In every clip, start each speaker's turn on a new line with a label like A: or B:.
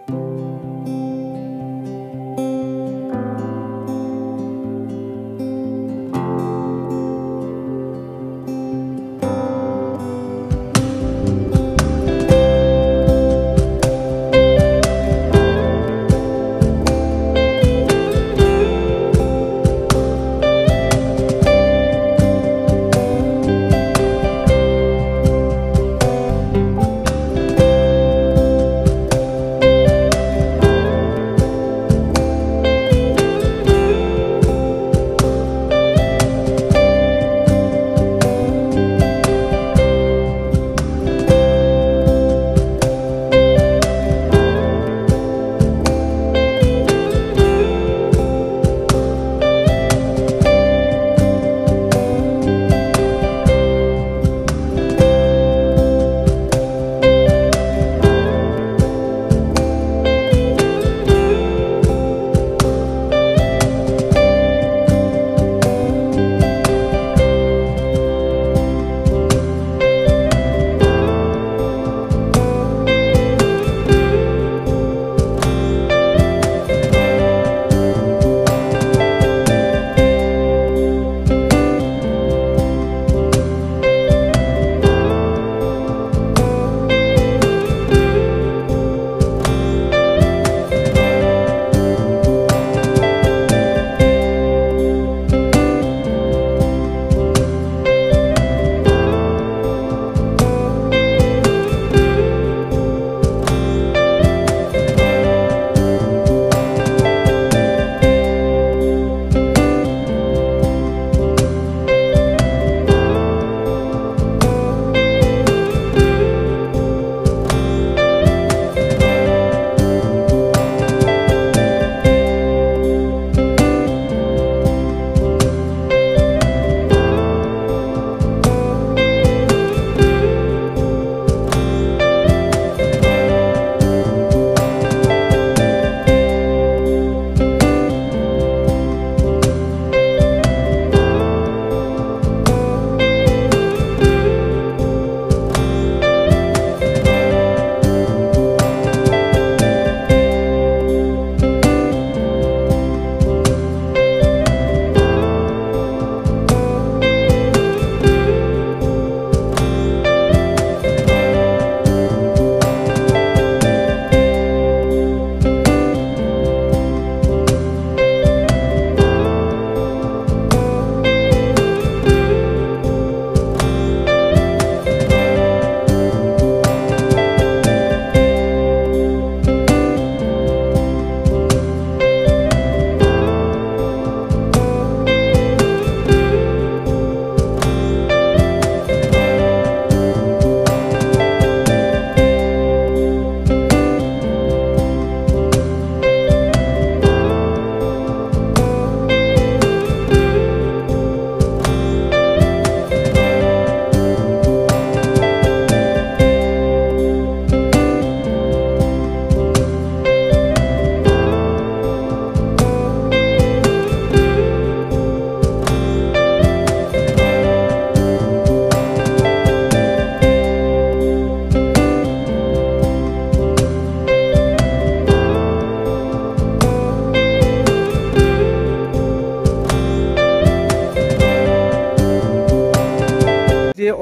A: जे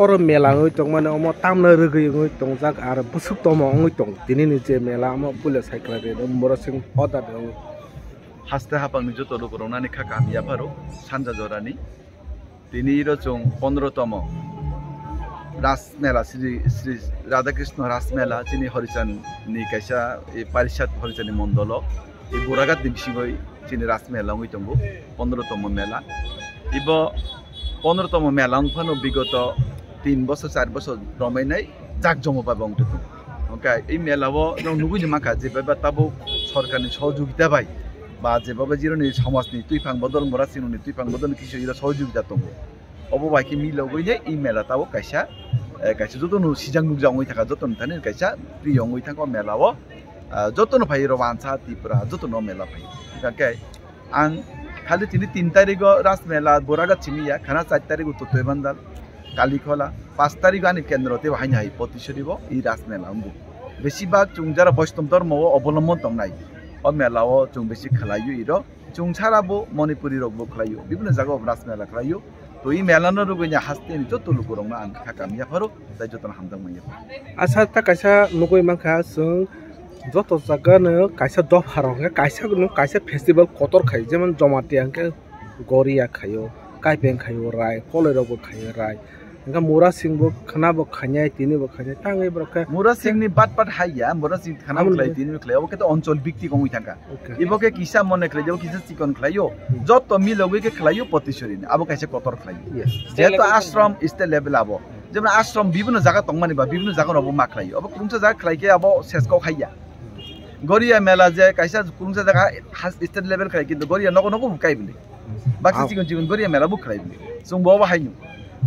A: और मेला ngoi tong mane omo tamna rugui ngoi tongjak ar busuk tomo ngoi tong tinini je mela omo pule cycle re moro sing oda de
B: haste hapang joto lokorona ni khaka miya pharo sanja jorani tini ro chong 15 tomo ras mela Shri Radhakrishna ras mela chini horichand ni kaisa e parishad horichand mondolo e boragat dimsigoi chini ras mela ngoi tongo 15 tomo mela ibo 15 tomo mela ngphano bigoto 3 বছর 4 বছর রমাইনাই জাক জমা পাবং তো ওকে এই মেলাও নং নুগুনি মাখা যেভাবে তাবো সরকারের সহযোগিতা পাই বা যেভাবে জিরোনি সমাজনি তুইফাং বদল মরা সিনুনি তুইফাং বদল কিছু ইরা সহযোগিতা দङ অবো বাইকি মিলগইনে এই মেলা তাবো কাইসা কাইসা যতনো সিজাং নুগজাং হই থাকা যতন থানে কাইসা প্রিয়ং হই থাকা মেলাও যতনো ভাই রবানসা ত্রিপুরা যতনো মেলা ভাই কাকে आं खाली 3 तारिख रास मेला बोरागात चिमिया खाना 4 तारिख उत्तोय बांदाल कालीखोला 5 तारिख आनी केंद्र ते हाई हाई प्रतिशरीबो ई रास मेला अंगु বেশিরভাগ চুং যারা বৈষ্ণব ধর্ম অবলম্বন দংনাই ও মেলাও চুং বেশি খেলাইও ইরো চুং ছাড়াবো মণিপুরি রকবো খেলাইও বিভিন্ন জায়গায় রাস মেলা খেলাইও তো এই মেলানো রুগৈnya হাসতে যত লোক রংনা আন খাকামিয়া ফারো তাই যত হামদাং মাইয়া
A: asa ta kaisa nugui mangkha sung joto jagano kaisa dopha rong kaisa festival kotor khai jemon jomati angke goria khayo kaipeng khayo rai kolero bo khayo rai angka mura singbo khana bo khanyai tini bo khanyai tangai broka
B: mura singni bat haiya mura sing khana khlai tini khlai oke to অঞ্চল ভিত্তিক কমি থাকা ইবকে কিসা মনে khlai যাও কিসা চিকন khlaio যত মিলবে কে khlaio প্রতিশরী আবো কাইসা কতর khlaio যেহেতু আশ্রম স্টেট লেভেল আবো যেমন আশ্রম বিভিন্ন জায়গা তংমানি বা বিভিন্ন জায়গা নব মা khlaio আবো কুংসা জায়গা khlaike আবো শেষকো খাইয়া গরিয়া মেলা যে কাইসা কুংসা জায়গা স্টেট লেভেল khlai কিন্তু গরিয়া নগো নগো বুকাই বলে বাকি চিকন চিকন গরিয়া মেলা বুক khlai বলে সুং ববা হাইনু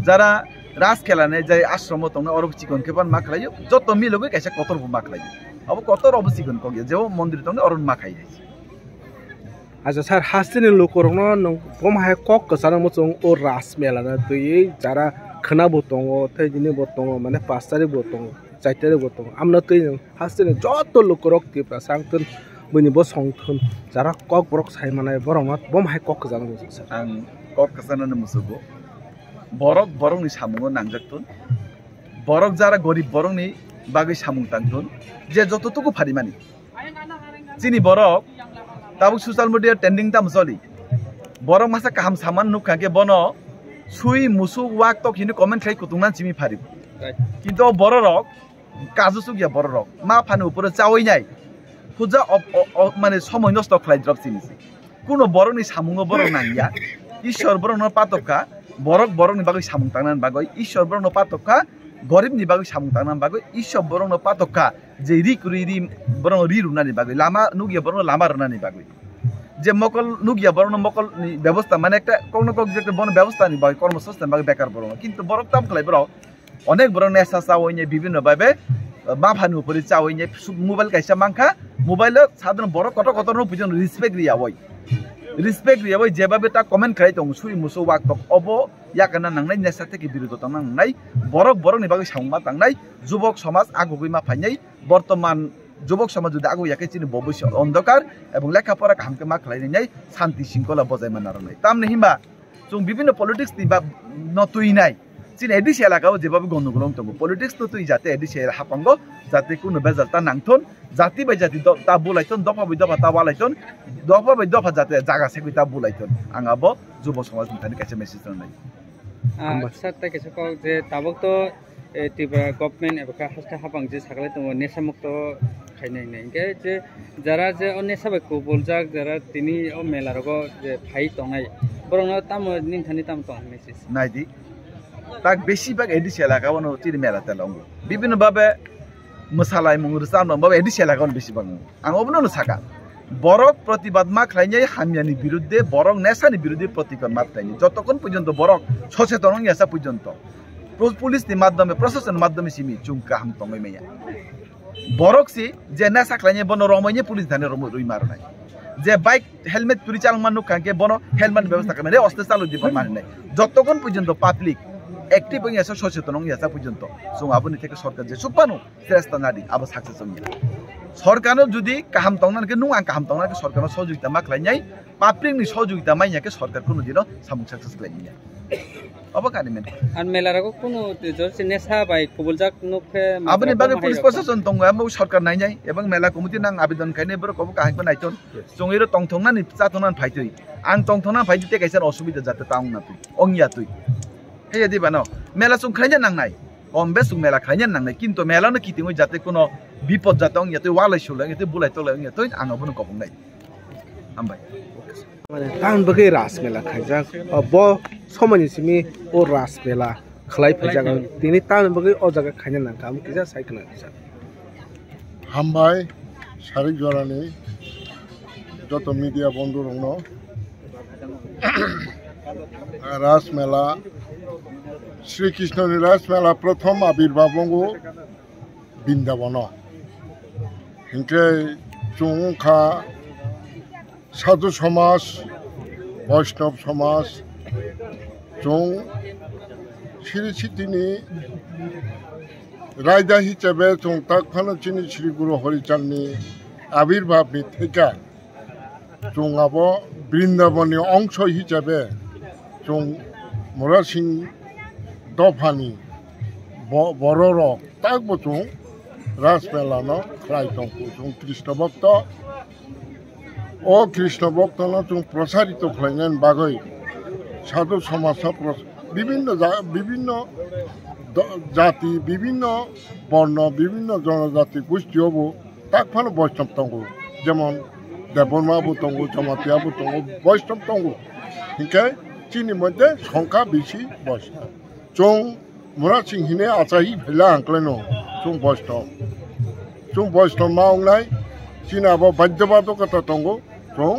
B: যারা রাস খেলা নেই যাই আশ্রম তংনা অরব চিকন কেপান মা khlaio যত মিলবে কাইসা কতর মা khlaio আবো কতর অব চিকন কগে যেও মন্দির তংনা অরন মা খাই যাইছে
A: aja sar hasini lokorongno nong bomhae kok kasana mochong o ras mela na tui jara khana botongo thai jini botongo mane pastari botongo chaitare botongo amna tui hasini joto lokorok ti prasangtun buni bo songthun jara kok borok sai manai borongma bomhae kok kasana mochong sar
B: ang kok kasana na musugo borok ni samungo nangjaktun borok jara gorib borok ni bagui samung tangtun je jototuku pharimani chini borok তাবু social media trending তাম চলি বড় মাসা কাহাম সামান নুকাকে বন সুই মুসু walk তক হিনু comment খাই কুতুংনা চিমি ফারিব কিন্তু বড় রক কাজু সুগিয়া বড় রক মা ফানে উপরে চাওই নাই পূজা মানে সময় নষ্ট খাই দ্রপ চিনিছি কোনো বড়নি সামুঙ্গ বড় নাইয়া ঈশ্বর বড়ন পাতকা বড়নি বাগৈ সামুং তাংনান বাগৈ ঈশ্বর বড়ন পাতকা গরিবনি বাগৈ সামুং তাংনান বাগৈ ঈশ্বর বড়ন পাতকা যে রি বরং রি রুনানি বাগৈ লামা নুগিয়া বরং লামা রুনানি বাগৈ যে মকল নুগিয়া বরং মকল ব্যবস্থা মানে একটা কোনো কক যে বন ব্যবস্থা নি বাগৈ কর্মসংস্থান বাগৈ বেকার বরং কিন্তু বরক তাম খলাই বরং অনেক বরং নেশা চাওইনে বিভিন্ন ভাবে বাফানি উপরে চাওইনে মোবাইল কাইসা মাংখা মোবাইলে সাধারণ বড় কত কত পর্যন্ত রিসপেক্ট রিয়াবই যেভাবে তা কমেন্ট খাই দং সুই মুসু ওয়াক তক অব ইয়াকানা নাংনাই নেশা থেকে বিরত নাংনাই বরক নি বাগৈ সাংমা তাংনাই যুবক সমাজ আগুগৈ মা ফাইনাই বর্তমান যুবক সমাজ যদি আগু ইয়াকে চিনি ভবিষ্যৎ অন্ধকার এবং লেখাপড়া হামকে মা খাইনাই শান্তি শৃঙ্খলা বজায় মানারনাই তামনে হিমা जों বিভিন্ন পলিটিক্স नि बा नतुई নাই চিন এডিস এলাকাও যেভাবে গন্ডগোল দङ পলিটিক্স নতুই যাতে এডিস হাপাঙ্গ যাতে কোনো বেজালতা নাংথন জাতি বাই জাতি তা বুলাইতন দফা বাই দফা তা বালাইতন দফা বাই দফা যাতে জায়গা সেগুই তা বুলাইতন আঙাবো যুব সমাজ নিতানি কাছে মেসেজ নাই
C: স্যার তা কিছু কক যে তাবক তো ত্রিপুরা গভর্নমেন্ট এবাকা হাস্তা হাপাং যে সাকলাই দङ নেশা মুক্ত খাইনাই নাই কে যে যারা যে নেশা বাই কুবলজাক যারা তিনি ও মেলারগো যে ফাই তংনাই বরং তাম নিনথানি তাম তং মেসেজ
B: নাইদি তাক বেশিরভাগ এডিস এলাকাও চিনি মেলাতে লঙ্গ বিভিন্নভাবে মোসালাই মুংরুসাম নংবাবে এডিস এলাকাও বেশিরভাগ আং অবনো সাকা বরক প্রতিবাদ মা খাইনাই হামিয়ানি বিরুদ্ধে বরং নেশানি বিরুদ্ধে প্রতিবাদ মা খাইনি যতক্ষণ পর্যন্ত বরক সচেতন হইয়াসা পর্যন্ত পুলিশনি মাধ্যমে প্রশাসনের মাধ্যমে সিমি চুমকা হাম তংই মেয়া বরক সি যে নেশা খাইনাই বন রমাইনি পুলিশ ধানে রই মার নাই যে বাইক হেলমেট তুলি চালান মানুষ কাকে বন হেলমেট ব্যবস্থা করে অস্তে চালু দিব মানে নাই যতক্ষণ পর্যন্ত পাবলিক একটিভ হইয়াসা সচেতন হইয়াসা পর্যন্ত সো আপনি থেকে সরকার যে সুপানো চেষ্টা নাদি আবার সাকসেস হইয়া সরকারও যদি কাহাম তংনাকে নুং আং কাহাম তংনাকে সরকারের সহযোগিতা মা খাইনাই পাবলিকনি সহযোগিতা মাইনাকে সরকার কোনো দিনও সামুং সাকসেস খাইনিয়া অবকানি মেন
C: আর মেলারগো কোনো যে নেশা বাই কুবলজাক নুখে
B: আপনি বাগে পুলিশ প্রশাসন দङ আমো সরকার নাইনাই এবং মেলা কমিটি নাং আবেদন খাইনে বড় কব কাহাইবো নাইতন জংইরো তংথংনানি চাতনান ফাইতই আং তংথনা ফাইতে কাইসার অসুবিধা যাতে তাং না তুই অংয়া তুই হেয়া দিবা ন মেলা সুং খাইনে নাংনাই কম বেশ সুং মেলা খাইনে নাংনাই কিন্তু মেলা ন কিতিংই যাতে কোনো বিপদ যাতে অংয়া তুই ওয়ালাই শুলাই তুই বুলাই তোলাই অংয়া তুই আং অবনো কবং নাই আমবাই
A: মানে তান বগে রাস মেলা খাইজাক ব সমনি সিমি ও রাস মেলা খলাই ফাইজাক তিনি তান বগে ও জায়গা খাইনে না কাম কিজা সাইকেল স্যার
D: হামবাই সারি জরানি যত মিডিয়া বন্ধু রং রাস মেলা শ্রীকৃষ্ণের রাস মেলা প্রথম আবির্ভাব বৃন্দাবন হিংকে চুংখা সাধু সমাজ বৈষ্ণব সমাজ চং শ্রী তিনি রায়দা হিসেবে जों তাকফানো চিনি শ্রী গুরু হরিচাঁদনি আবির্ভাবনি থেকে जों আবো বৃন্দাবনী অংশ হিসেবে जों মুরাসিং দফানি বড় রক তাকবো जों রাসমেলানো খাই দंखौ जों কৃষ্ণ ভক্ত ও কৃষ্ণ ভক্তনো जों প্রসারিত খাইনান বাগৈ সাধু সমাজ বিভিন্ন জাতি বিভিন্ন বর্ণ বিভিন্ন জনজাতি গোষ্ঠী হবো তাকফানো বৈষ্ণব দंखौ যেমন দেববর্মাবো দंखौ জমাতিয়াবো दंखौ বৈষ্ণব दंखौ হিংকে চিনি মধ্যে সংখ্যা বেশি বৈষ্ণব जों মুরাসিং হিনে আচাহি ফেলা আঁকলেনো जों বৈষ্ণব মাওনাই চিনাবো বাধ্যবাধকতা दंखौ जों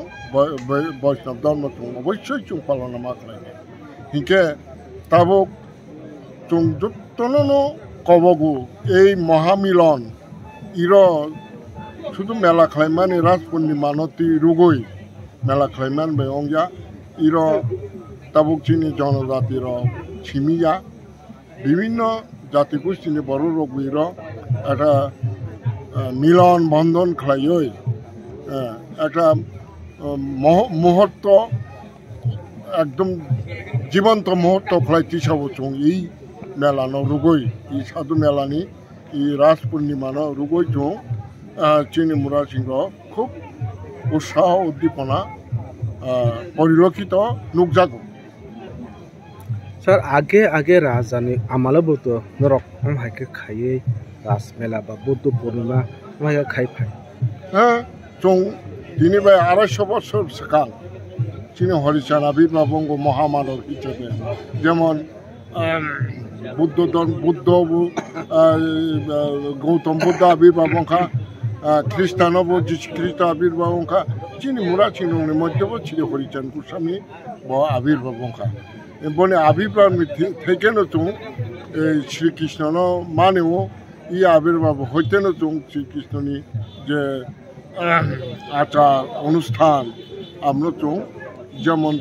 D: বৈষ্ণব ধর্ম जों অবশ্যই जों পালন মাখাইনে হিংকে তাবক जों যতনো কবগু এই মহামিলন ইর শুধু মেলা খাইমানি রাজ পূর্ণিমা নতি রুগই মেলা খাইমান বেয়ংয়া ইর তাবক চিনি জনজাতির ছিমিয়া বিভিন্ন জাতি গোষ্ঠীনি বড় রোগীর একটা মিলন বন্ধন খাইই একটা মুহূর্ত একদম জীবন্ত মুহূর্ত খাইতি সব जों এই মেলানো রুগই এই সাধু মেলানি এই রাজ পূর্ণিমানো রুগই जों চিনি মুরাসিং খুব উৎসাহ উদ্দীপনা পরিলক্ষিত নুকজাগো
A: স্যার আগে রাজধানী আমালো বতো নরক হাইকে খাইয়ে রাস মেলা বা বুদ্ধ পূর্ণিমা আমাকে খাই ফাই
D: হ্যাঁ जों দিনিবাই 250 বছর সিগাং চিনি হরিচাঁদ আবির্ভাবঙ্গ মহামানব হিসেবে যেমন বুদ্ধ গৌতম বুদ্ধ আবির্ভাবঙ্কা খ্রিস্টানবো যিশু খ্রিস্ট আবির্ভাবঙ্কা চিনি মুরাসিংনি মধ্যেও শ্রী হরিচাঁদ গোস্বামী আবির্ভাবঙ্কা বনে আবির্ভাব থেকেনো जों শ্রীকৃষ্ণ মানেও ই আবির্ভাব হইতেনো जों শ্রীকৃষ্ণনি যে আচার অনুষ্ঠান আমরা जों যেমন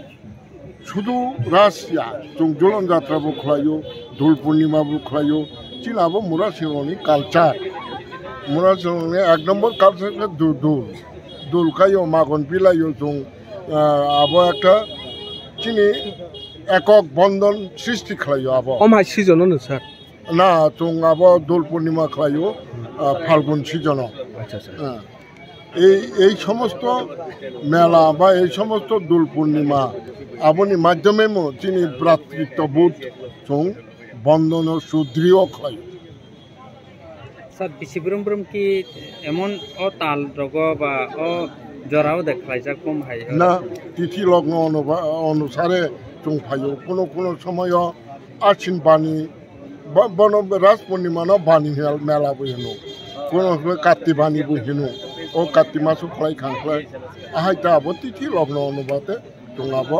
D: শুধু রাসিয়া जों জলন যাত্রাবো খাইও দোল পূর্ণিমাবো খাইও চিনাবো মুরাসিংনি কালচার মুরাসিংনি 1 নম্বর কালচার দোল খাইও মাগন বিলাইও जों আবো একটা চিনি একক বন্ধন সৃষ্টি খাইও আবো
A: অমাই সিজন স্যার
D: না जों আবো দোল পূর্ণিমা খাইও ফাল্গুন সিজন
A: আচ্ছা আচ্ছা
D: এই সমস্ত মেলা বা এই সমস্ত দোল পূর্ণিমা আপনি মাধ্যমে চিনি ভ্রাতৃত্ববোধ जों বন্ধন সুদৃঢ় খাই
C: স্যার বিশিবরম কি এমন ও তাল রগ বা ও জরাও দেখাই যা কম হাই
D: না তিথি লগ্ন অনুসারে जों ফাইও কোনো সময় আশ্বিন বাণী বন রাস পূর্ণিমা বাণী মেলা বহিনো কোনো কার্তিক বাণী বহিনো ও কার্তিক মাস ফ্লাই খাংফ্লাই আহাইতা আবো তিথি লগ্ন অনুপাতে जों আবো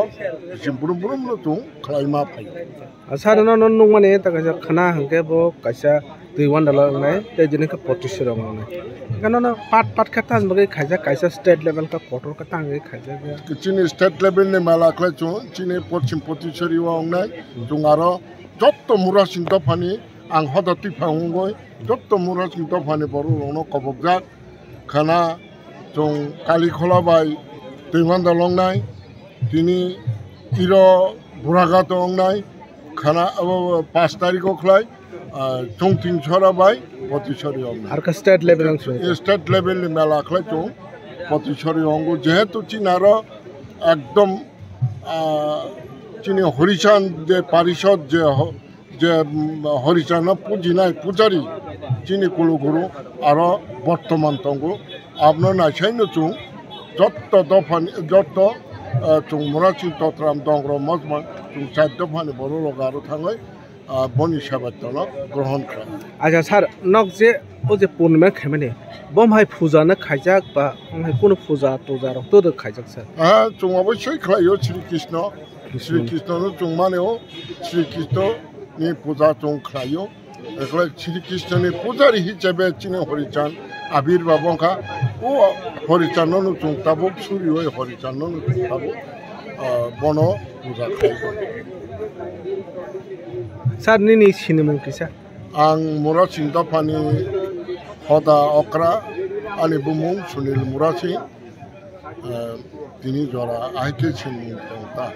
D: বিশিবরম जों খাইমা ফাই
A: স্যার নন মানে তাকাইছা খানা হাঙ্কে বো কাইসা দুইওয়ান ডালা নাই তে দিনকে 25 রং নাই কারণ পাট খাতা আনবগে খাইজা কাইসা স্টেট লেভেল কা কটর কা তাঙ্গে খাইজা
D: চিনি স্টেট লেভেল নে মেলা খাই जों চিনি পশ্চিম পতিছরি ওং নাই जों আরো যত মুরাসিং দফানি আং হদতি ফাঙ্গই যত মুরাসিং দফানি বড় রং কবগজা খানা जों কালীখলা বাই দুইওয়ান দলং নাই তিনি ইর বুড়াঘাট ওং নাই খানা 5 তারিখও খাই চংতিং ছড়া বাই পতিছরি অঙ্গ
A: আর কা স্টেট লেভেল
D: মেলা খাই जों পতিছরি অঙ্গ যেহেতু চিনার একদম চিনি হরিচাঁদ যে পারিষদ যে হরিচাঁদ পুজিনাই পূজারি চিনি কুলগুরু আর বর্তমান তঙ্গ আপনার নাইসাইনো जों যত দফানি যত जों মুরাসিং তত্রাম দংগ্র মজমান जों 4 দফানি বড় লগারো থাঙ্গই বনি সাবাতন গ্রহণ করে
A: আচ্ছা স্যার নক যে ও যে পূর্ণিমা খেমানে বমহাই পূজা না খাইজাক বা বমহাই কোন পূজা তোজা রক্ত দ খাইজাক স্যার
D: হ্যাঁ जों অবশ্যই খাইও শ্রীকৃষ্ণ जों মানেও শ্রীকৃষ্ণ নি পূজা जों খাইও এগুলো শ্রীকৃষ্ণনি পূজারি হিসেবে চিনি হরিচাঁদ আবির্ভাবঙ্কা ও হরিচাঁদ जों তাবক সুরি হয়ে হরিচাঁদ তাবক বন পূজা খাইও
A: স্যার নিনি cinema কিসা
D: ang Murasing Dapani Hoda Okra ani bumung Sunil Murasi tini jora aike sin tongta.